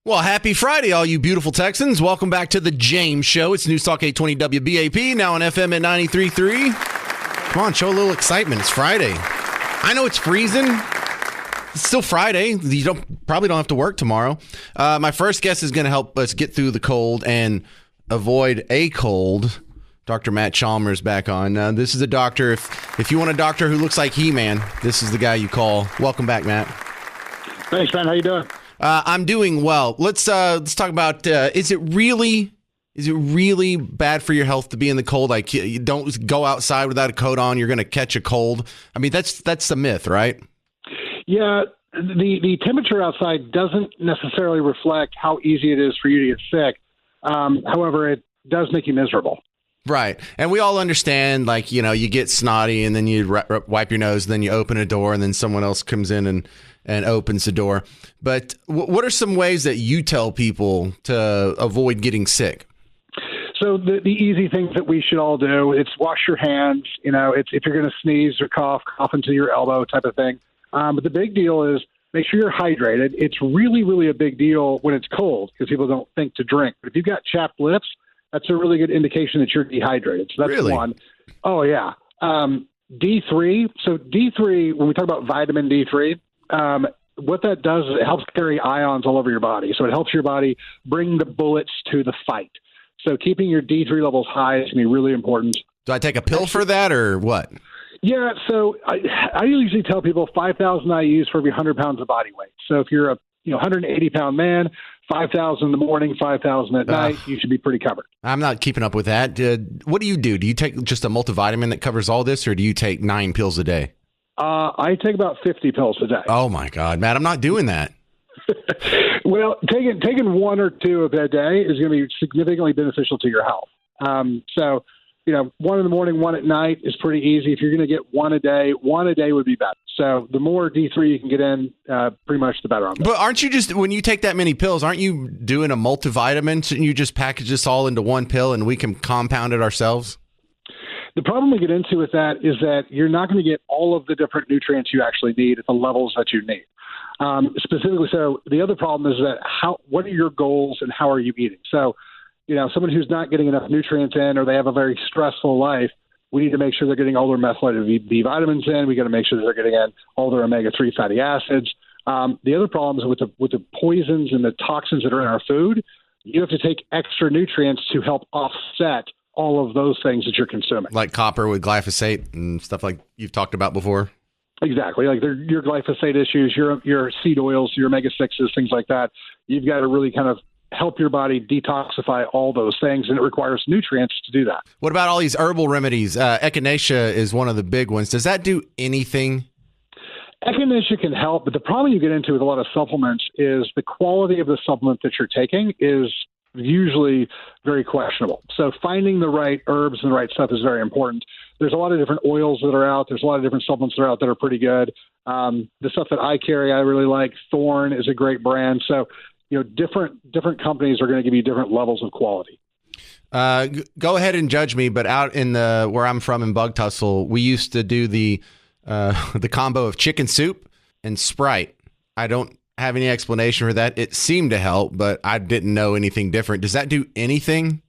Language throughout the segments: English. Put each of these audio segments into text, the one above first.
Well, happy Friday, all you beautiful Texans. Welcome back to the James Show. It's News Talk 820 WBAP, now on FM at 93.3. Come on, show a little excitement. It's Friday. I know it's freezing. It's still Friday. You probably don't have to work tomorrow. My first guest is going to help us get through the cold and avoid a cold. Dr. Matt Chalmers back on. This is a doctor. If you want a doctor who looks like He-Man, this is the guy you call. Welcome back, Matt. Thanks, man. How you doing? I'm doing well. Let's talk about is it really bad for your health to be in the cold? Like, you don't go outside without a coat on, you're going to catch a cold. I mean, that's the myth, right? Yeah, the temperature outside doesn't necessarily reflect how easy it is for you to get sick. However, it does make you miserable. Right. And we all understand, like, you get snotty and then you wipe your nose, and then you open a door and then someone else comes in and opens the door. But what are some ways that you tell people to avoid getting sick? So the easy things that we should all do, it's wash your hands. It's if you're going to sneeze or cough into your elbow type of thing. But the big deal is make sure you're hydrated. It's really, really a big deal when it's cold because people don't think to drink. But if you've got chapped lips, that's a really good indication that you're dehydrated. So that's really? One. Oh, yeah. D3. So D3, when we talk about vitamin D3, what that does is it helps carry ions all over your body. So it helps your body bring the bullets to the fight. So keeping your D3 levels high is going to be really important. Do I take a pill for that or what? Yeah, so I usually tell people 5,000 IUs for every 100 pounds of body weight. So if you're a 180-pound man, 5,000 in the morning, 5,000 at night, you should be pretty covered. I'm not keeping up with that. What do you do? Do you take just a multivitamin that covers all this, or do you take 9 pills a day? I take about 50 pills a day. Oh, my God, Matt, I'm not doing that. Well, taking 1 or 2 a day is going to be significantly beneficial to your health. So, 1 in the morning, 1 at night is pretty easy. If you're going to get 1 a day, 1 a day would be better. So the more D3 you can get in, pretty much the better. But aren't you when you take that many pills, aren't you doing a multivitamin? Shouldn't you just package this all into one pill and we can compound it ourselves? The problem we get into with that is that you're not going to get all of the different nutrients you actually need at the levels that you need. Specifically, so the other problem is that what are your goals and how are you eating? So, someone who's not getting enough nutrients in, or they have a very stressful life, we need to make sure they're getting all their methylated B vitamins in. We got to make sure that they're getting in all their omega-3 fatty acids. The other problem is with the poisons and the toxins that are in our food, you have to take extra nutrients to help offset all of those things that you're consuming. Like copper with glyphosate and stuff like you've talked about before? Exactly. Like your glyphosate issues, your seed oils, your omega-6s, things like that. You've got to really kind of help your body detoxify all those things, and it requires nutrients to do that. What about all these herbal remedies? Echinacea is one of the big ones. Does that do anything? Echinacea can help, but the problem you get into with a lot of supplements is the quality of the supplement that you're taking is usually very questionable. So finding the right herbs and the right stuff is very important. There's a lot of different oils that are out. There's a lot of different supplements that are out that are pretty good. The stuff that I carry, I really like. Thorne is a great brand. So, different companies are going to give you different levels of quality. Go ahead and judge me, but out in where I'm from in Bug Tussle, we used to do the combo of chicken soup and Sprite. I don't have any explanation for that. It seemed to help, but I didn't know anything different. Does that do anything?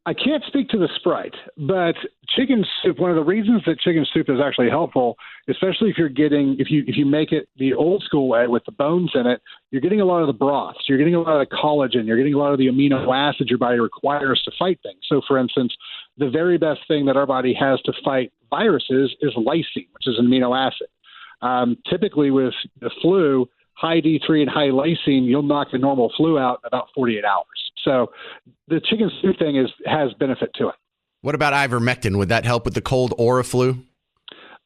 I can't speak to the Sprite, but chicken soup, one of the reasons that chicken soup is actually helpful, especially if you make it the old school way with the bones in it, you're getting a lot of the broths, you're getting a lot of the collagen, you're getting a lot of the amino acids your body requires to fight things. So for instance, the very best thing that our body has to fight viruses is lysine, which is an amino acid. Typically with the flu, high D3 and high lysine, you'll knock the normal flu out in about 48 hours. So the chicken soup thing has benefit to it. What about ivermectin? Would that help with the cold or a flu?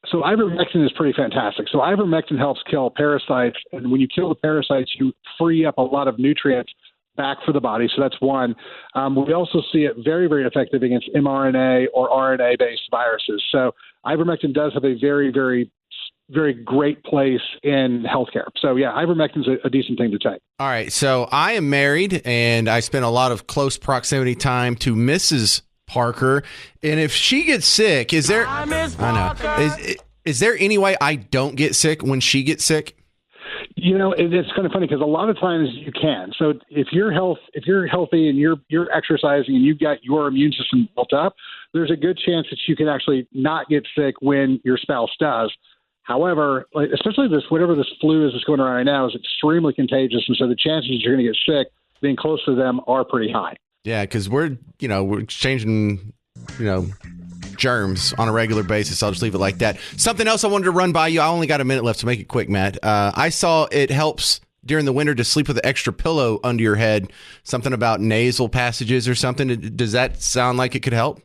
So ivermectin is pretty fantastic. So ivermectin helps kill parasites. And when you kill the parasites, you free up a lot of nutrients back for the body. So that's one. We also see it very, very effective against mRNA or RNA-based viruses. So ivermectin does have a very, very very great place in healthcare. So yeah, ivermectin's a decent thing to take. All right. So I am married and I spend a lot of close proximity time to Mrs. Parker. And if she gets sick, is there any way I don't get sick when she gets sick? It's kind of funny because a lot of times you can. So if you're healthy and you're exercising and you've got your immune system built up, there's a good chance that you can actually not get sick when your spouse does. However, especially whatever this flu is that's going around right now is extremely contagious, and so the chances that you're going to get sick being close to them are pretty high. Yeah, because we're exchanging, germs on a regular basis. I'll just leave it like that. Something else I wanted to run by you. I only got a minute left, so make it quick, Matt. I saw it helps during the winter to sleep with an extra pillow under your head. Something about nasal passages or something. Does that sound like it could help?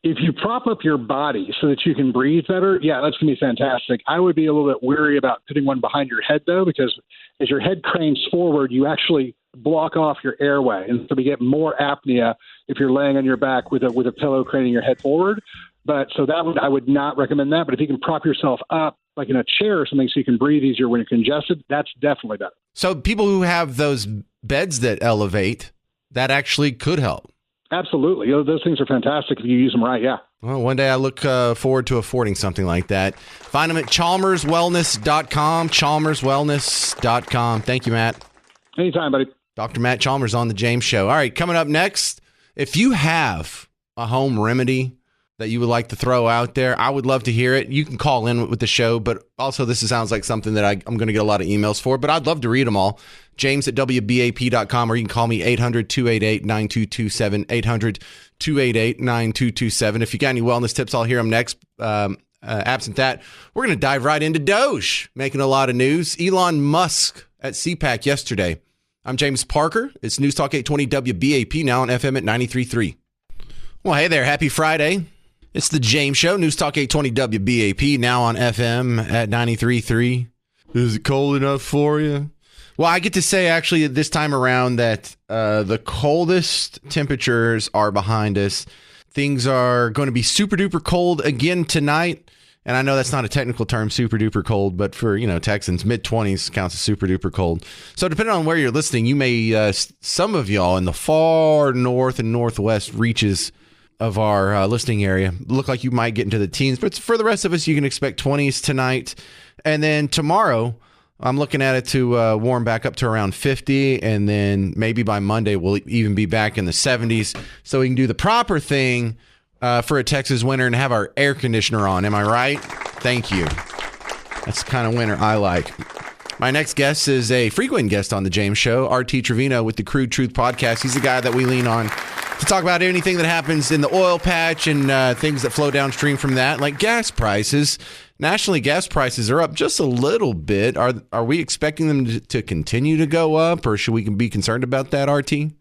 If you prop up your body so that you can breathe better, yeah, that's going to be fantastic. I would be a little bit weary about putting one behind your head, though, because as your head cranes forward, you actually block off your airway. And so we get more apnea if you're laying on your back with a pillow craning your head forward. But so I would not recommend that. But if you can prop yourself up like in a chair or something so you can breathe easier when you're congested, that's definitely better. So people who have those beds that elevate, that actually could help. Absolutely. Those things are fantastic if you use them right, yeah. Well, one day I look forward to affording something like that. Find them at chalmerswellness.com, chalmerswellness.com. Thank you, Matt. Anytime, buddy. Dr. Matt Chalmers on The James Show. All right, coming up next, if you have a home remedy that you would like to throw out there, I would love to hear it. You can call in with the show, but also this sounds like something that I'm going to get a lot of emails for, but I'd love to read them all. James at WBAP.com, or you can call me 800-288-9227, 800-288-9227. If you got any wellness tips, I'll hear them next. Absent that, we're going to dive right into Doge, making a lot of news. Elon Musk at CPAC yesterday. I'm James Parker. It's News Talk 820 WBAP, now on FM at 93.3. Well, hey there. Happy Friday. It's the James Show, News Talk 820 WBAP, now on FM at 93.3. Is it cold enough for you? Well, I get to say actually this time around that the coldest temperatures are behind us. Things are going to be super duper cold again tonight. And I know that's not a technical term, super duper cold, but for, Texans, mid-20s counts as super duper cold. So depending on where you're listening, you may, some of y'all in the far north and northwest reaches of our listening area look like you might get into the teens. But for the rest of us, you can expect 20s tonight. And then tomorrow, I'm looking at it to warm back up to around 50. And then maybe by Monday, we'll even be back in the 70s. So we can do the proper thing for a Texas winter and have our air conditioner on. Am I right? Thank you. That's the kind of winter I like. My next guest is a frequent guest on The James Show, R.T. Trevino with the Crude Truth Podcast. He's the guy that we lean on to talk about anything that happens in the oil patch and things that flow downstream from that, like gas prices. Nationally, gas prices are up just a little bit. Are we expecting them to continue to go up, or should we be concerned about that, RT?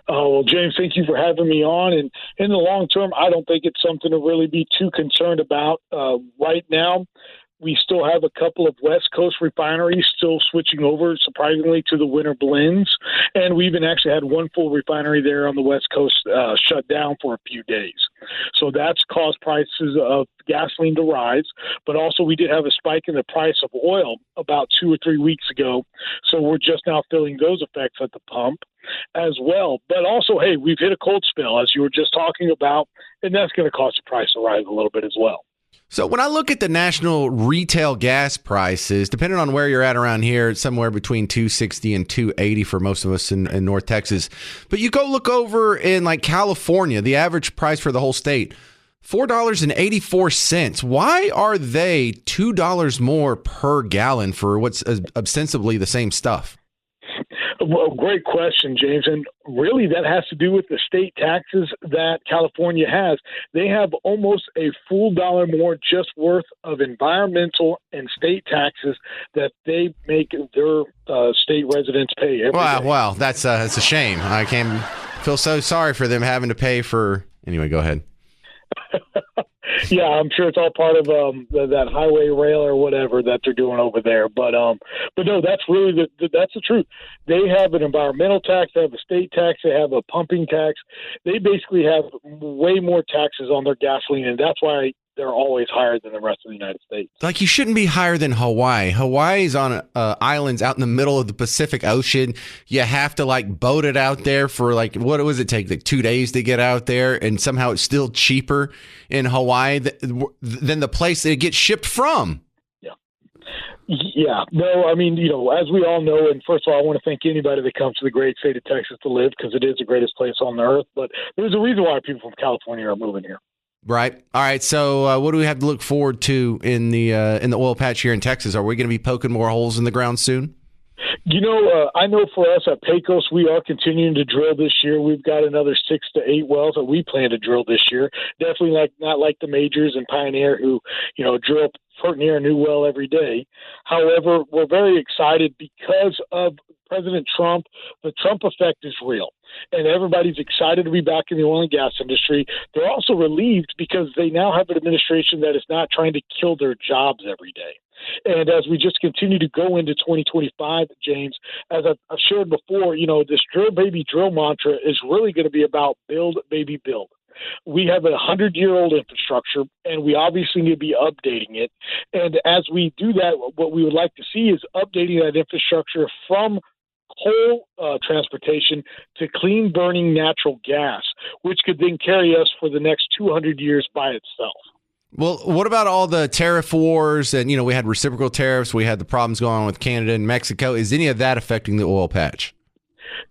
Oh, well, James, thank you for having me on. And in the long term, I don't think it's something to really be too concerned about. Right now, we still have a couple of West Coast refineries still switching over, surprisingly, to the winter blends. And we even actually had one full refinery there on the West Coast shut down for a few days. So that's caused prices of gasoline to rise. But also we did have a spike in the price of oil about 2 or 3 weeks ago. So we're just now feeling those effects at the pump as well. But also, hey, we've hit a cold spell, as you were just talking about, and that's going to cause the price to rise a little bit as well. So when I look at the national retail gas prices, depending on where you're at around here, it's somewhere between $2.60 and $2.80 for most of us in North Texas. But you go look over in like California, the average price for the whole state, $4.84. Why are they $2 more per gallon for what's ostensibly the same stuff? Well, great question, James. And really that has to do with the state taxes that California has. They have almost a full dollar more just worth of environmental and state taxes that they make their state residents pay every day. Wow, that's a shame. I can feel so sorry for them having to pay for. Anyway, go ahead. Yeah, I'm sure it's all part of that highway rail or whatever that they're doing over there. But no, that's really that's the truth. They have an environmental tax, they have a state tax, they have a pumping tax. They basically have way more taxes on their gasoline, and that's why they're always higher than the rest of the United States. Like, you shouldn't be higher than Hawaii. Hawaii's on islands out in the middle of the Pacific Ocean. You have to boat it out there for what does it take? 2 days to get out there, and somehow it's still cheaper in Hawaii than the place that it gets shipped from. Yeah. Yeah, no, I mean, as we all know, and first of all, I want to thank anybody that comes to the great state of Texas to live, because it is the greatest place on the earth. But there's a reason why people from California are moving here. Right. All right. So what do we have to look forward to in the oil patch here in Texas? Are we going to be poking more holes in the ground soon? I know for us at Pecos, we are continuing to drill this year. We've got another 6 to 8 wells that we plan to drill this year. Definitely not like the majors and Pioneer who, drill near a new well every day. However, we're very excited because of President Trump. The Trump effect is real, and everybody's excited to be back in the oil and gas industry. They're also relieved because they now have an administration that is not trying to kill their jobs every day. And as we just continue to go into 2025, James, as I've shared before, this drill, baby, drill mantra is really going to be about build, baby, build. We have a 100-year-old infrastructure, and we obviously need to be updating it. And as we do that, what we would like to see is updating that infrastructure from coal transportation to clean burning natural gas, which could then carry us for the next 200 years by itself. Well, what about all the tariff wars? And, we had reciprocal tariffs. We had the problems going on with Canada and Mexico. Is any of that affecting the oil patch?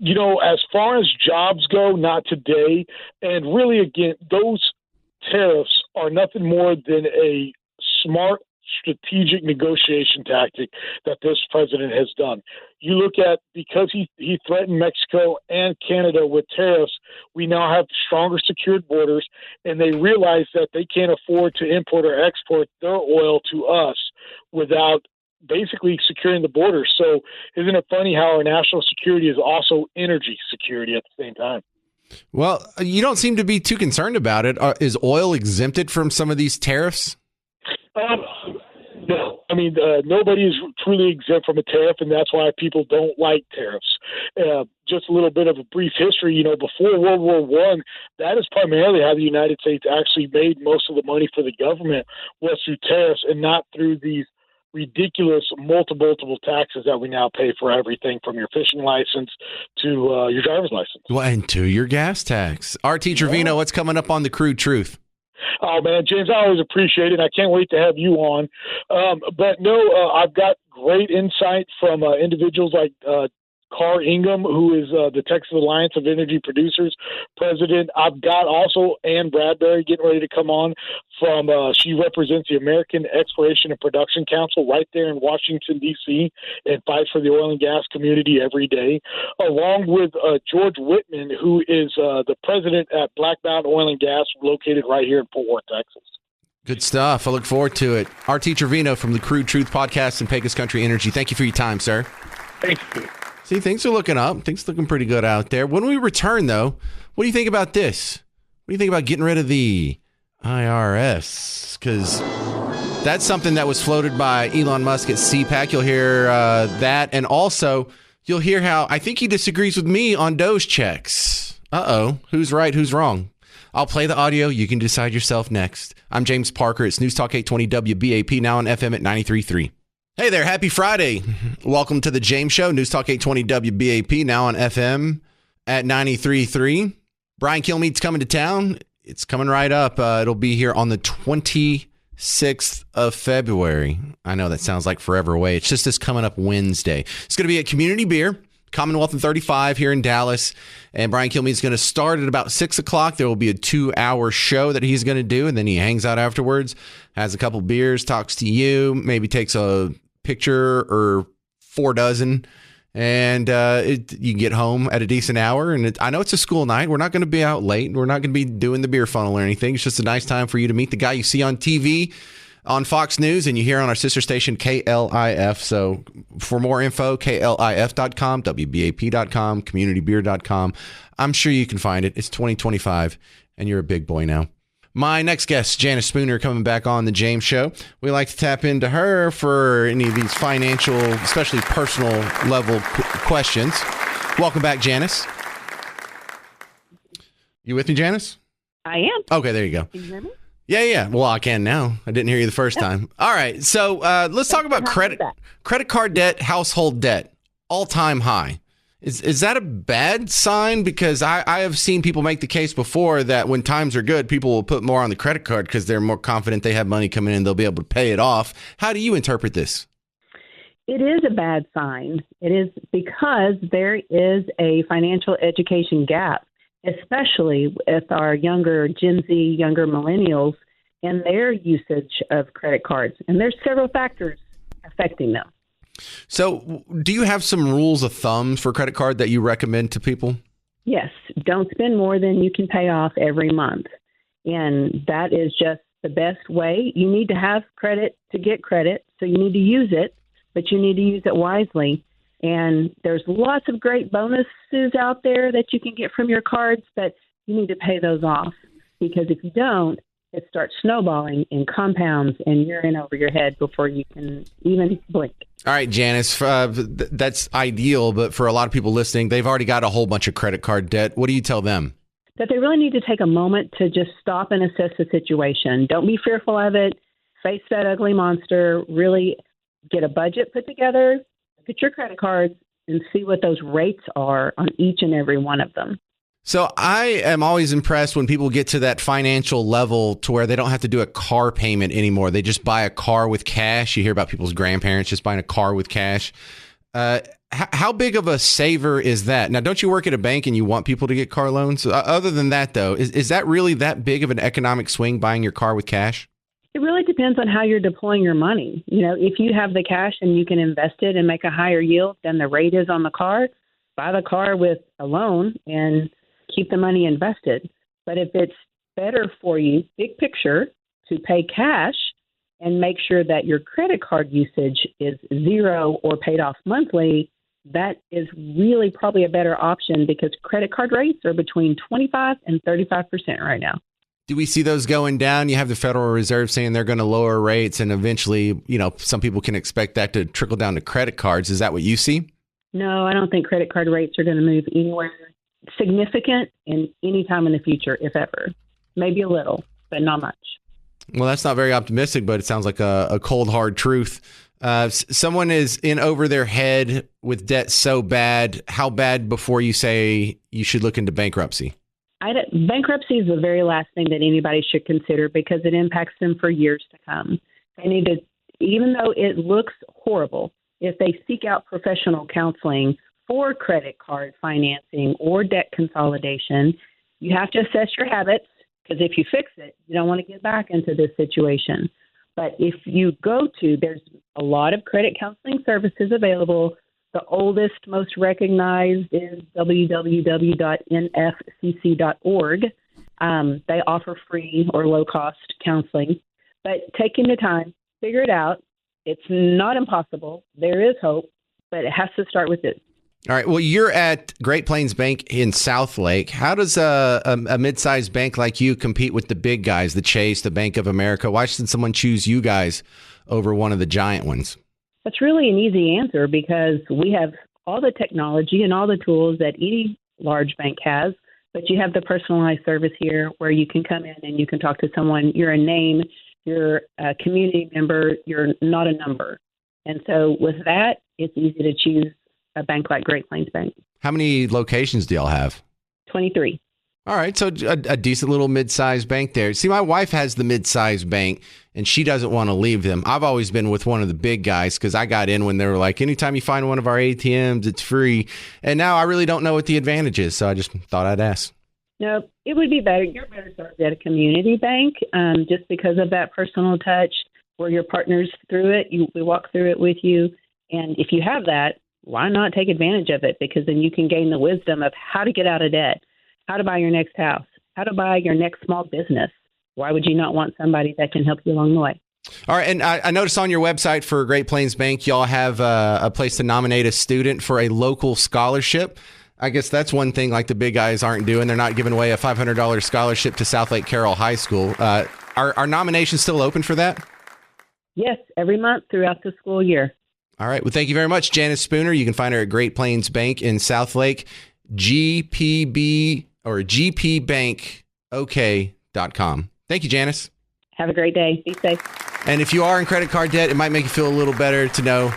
As far as jobs go, not today. And really, again, those tariffs are nothing more than a smart strategic negotiation tactic that this president has done. You look at, because he threatened Mexico and Canada with tariffs, we now have stronger secured borders, and they realize that they can't afford to import or export their oil to us without basically securing the border. So isn't it funny how our national security is also energy security at the same time? Well, you don't seem to be too concerned about it. Is oil exempted from some of these tariffs? No, I mean, nobody is truly exempt from a tariff, and that's why people don't like tariffs. Just a little bit of a brief history, before World War I, that is primarily how the United States actually made most of the money for the government, was through tariffs and not through these ridiculous multiple taxes that we now pay for everything from your fishing license to your driver's license. Well, and to your gas tax. RT Trevino, what's coming up on The Crude Truth? Oh, man, James, I always appreciate it. I can't wait to have you on. I've got great insight from individuals like Carr Ingham, who is the Texas Alliance of Energy Producers president. I've got also Ann Bradbury getting ready to come on from, she represents the American Exploration and Production Council right there in Washington, D.C., and fights for the oil and gas community every day, along with George Whitman, who is the president at Black Mountain Oil and Gas, located right here in Fort Worth, Texas. Good stuff. I look forward to it. RT Trevino from the Crude Truth Podcast and Pecos Country Energy. Thank you for your time, sir. Thank you. See, things are looking up. Things are looking pretty good out there. When we return, though, what do you think about this? What do you think about getting rid of the IRS? Because that's something that was floated by Elon Musk at CPAC. You'll hear that. And also, you'll hear how I think he disagrees with me on Doge checks. Uh-oh. Who's right? Who's wrong? I'll play the audio. You can decide yourself next. I'm James Parker. It's News Talk 820 WBAP, now on FM at 93.3. Hey there, happy Friday. Welcome to the James Show, News Talk 820 WBAP, now on FM at 93.3. Brian Kilmeade's coming to town. It's coming right up. It'll be here on the 26th of February. I know that sounds like forever away. It's just this coming up Wednesday. It's going to be at Community Beer, Commonwealth and 35 here in Dallas. And Brian Kilmeade's going to start at about 6 o'clock. There will be a 2-hour show that he's going to do, and then he hangs out afterwards, has a couple beers, talks to you, maybe takes a picture or 4 dozen, and you can get home at a decent hour. And I know it's a school night. We're not going to be out late. We're not going to be doing the beer funnel or anything. It's just a nice time for you to meet the guy you see on TV, on Fox News, and you hear on our sister station, KLIF. So for more info, KLIF.com, WBAP.com, CommunityBeer.com. I'm sure you can find it. It's 2025, and you're a big boy now. My next guest, Janice Spooner, coming back on the James Show. We like to tap into her for any of these financial, especially personal level questions. Welcome back, Janice. You with me, Janice? I am. Okay, there you go. Can you hear me? Yeah. Well, I can now. I didn't hear you the first time. All right. So let's talk about credit card debt, household debt, all-time high. Is that a bad sign? Because I have seen people make the case before that when times are good, people will put more on the credit card because they're more confident they have money coming in. They'll be able to pay it off. How do you interpret this? It is a bad sign. It is because there is a financial education gap, especially with our younger Gen Z, younger millennials, and their usage of credit cards. And there's several factors affecting them. So do you have some rules of thumb for credit card that you recommend to people? Yes. Don't spend more than you can pay off every month. And that is just the best way. You need to have credit to get credit, so you need to use it, but you need to use it wisely. And there's lots of great bonuses out there that you can get from your cards, but you need to pay those off, because if you don't, it starts snowballing and compounds, and you're in over your head before you can even blink. All right, Janice, that's ideal, but for a lot of people listening, they've already got a whole bunch of credit card debt. What do you tell them? That they really need to take a moment to just stop and assess the situation. Don't be fearful of it. Face that ugly monster. Really get a budget put together, look at your credit cards, and see what those rates are on each and every one of them. So I am always impressed when people get to that financial level to where they don't have to do a car payment anymore. They just buy a car with cash. You hear about people's grandparents just buying a car with cash. How big of a saver is that? Now, don't you work at a bank and you want people to get car loans? Other than that, though, is that really that big of an economic swing, buying your car with cash? It really depends on how you're deploying your money. You know, if you have the cash and you can invest it and make a higher yield than the rate is on the car, buy the car with a loan and keep the money invested. But if it's better for you, big picture, to pay cash and make sure that your credit card usage is zero or paid off monthly, that is really probably a better option, because credit card rates are between 25 and 35% right now. Do we see those going down? You have the Federal Reserve saying they're going to lower rates, and eventually, some people can expect that to trickle down to credit cards. Is that what you see? No, I don't think credit card rates are going to move anywhere significant in any time in the future, if ever. Maybe a little, but not much. Well, that's not very optimistic, but it sounds like a cold, hard truth. Someone is in over their head with debt so bad. How bad before you say you should look into bankruptcy? Bankruptcy is the very last thing that anybody should consider, because it impacts them for years to come. They need to, even though it looks horrible, if they seek out professional counseling for credit card financing or debt consolidation, you have to assess your habits, because if you fix it, you don't want to get back into this situation. But if you there's a lot of credit counseling services available. The oldest, most recognized is www.nfcc.org. They offer free or low-cost counseling. But taking the time, figure it out. It's not impossible. There is hope, but it has to start with it. All right. Well, you're at Great Plains Bank in Southlake. How does a mid-sized bank like you compete with the big guys, the Chase, the Bank of America? Why should someone choose you guys over one of the giant ones? That's really an easy answer, because we have all the technology and all the tools that any large bank has, but you have the personalized service here where you can come in and you can talk to someone. You're a name, you're a community member, you're not a number. And so with that, it's easy to choose a bank like Great Plains Bank. How many locations do y'all have? 23. All right. So a decent little mid-sized bank there. See, my wife has the mid-sized bank and she doesn't want to leave them. I've always been with one of the big guys because I got in when they were like, anytime you find one of our ATMs, it's free. And now I really don't know what the advantage is. So I just thought I'd ask. No, it would be better. You're better served at a community bank, just because of that personal touch where your partners through it. We walk through it with you. And if you have that, why not take advantage of it? Because then you can gain the wisdom of how to get out of debt, how to buy your next house, how to buy your next small business. Why would you not want somebody that can help you along the way? All right. And I noticed on your website for Great Plains Bank, y'all have a place to nominate a student for a local scholarship. I guess that's one thing like the big guys aren't doing. They're not giving away a $500 scholarship to Southlake Carroll High School. Are nominations still open for that? Yes, every month throughout the school year. All right. Well, thank you very much, Janice Spooner. You can find her at Great Plains Bank in Southlake, GPB or gpbankok.com. Thank you, Janice. Have a great day. Be safe. And if you are in credit card debt, it might make you feel a little better to know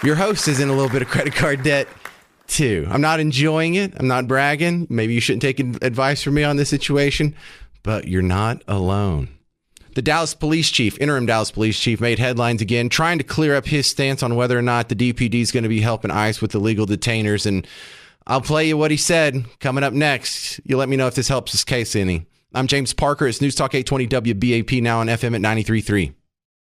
your host is in a little bit of credit card debt too. I'm not enjoying it. I'm not bragging. Maybe you shouldn't take advice from me on this situation, but you're not alone. The interim Dallas police chief, made headlines again, trying to clear up his stance on whether or not the DPD is going to be helping ICE with illegal detainers. And I'll play you what he said coming up next. You let me know if this helps his case any. I'm James Parker. It's News Talk 820 WBAP, now on FM at 93.3.